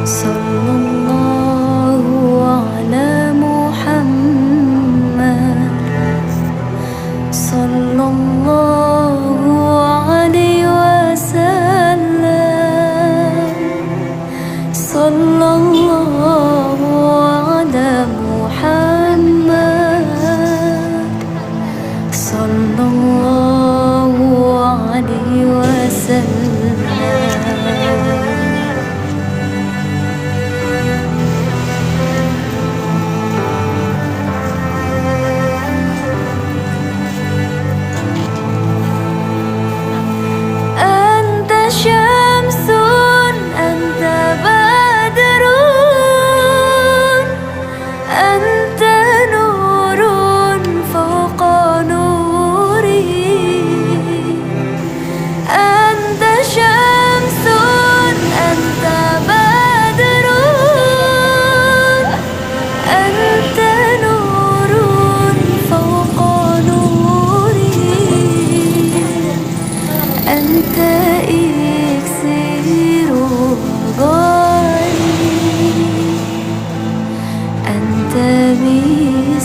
Sallallahu ala Muhammad, sallallahu alaihi wasallam, sallallahu ala Muhammad, sallallahu alaihi wasallam.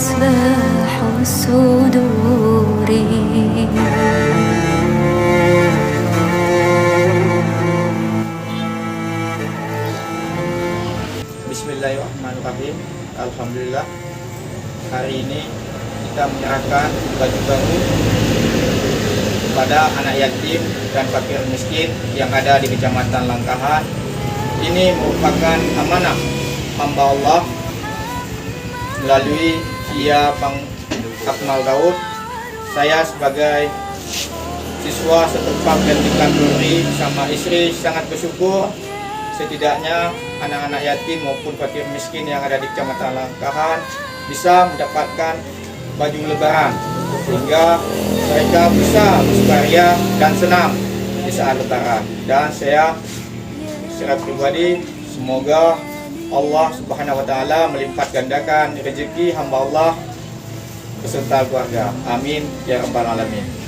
مصباح الصدور. Bismillahirrahmanirrahim. Alhamdulillah, hari ini kita menyerahkan baju baru kepada anak yatim dan fakir miskin yang ada di Kecamatan Langkahan. Ini merupakan amanah hamba Allah melalui Kia Bang Akmal Daud. Saya sebagai siswa setempat dan dikanduri sama istri sangat bersyukur setidaknya anak-anak yatim maupun fakir miskin yang ada di Kecamatan Langkahan bisa mendapatkan baju lebaran sehingga mereka bisa bersukaria dan senang di saat lebaran. Dan saya secara pribadi semoga Allah Subhanahu wa taala melipat gandakan rezeki hamba Allah beserta keluarga. Amin ya rabbal alamin.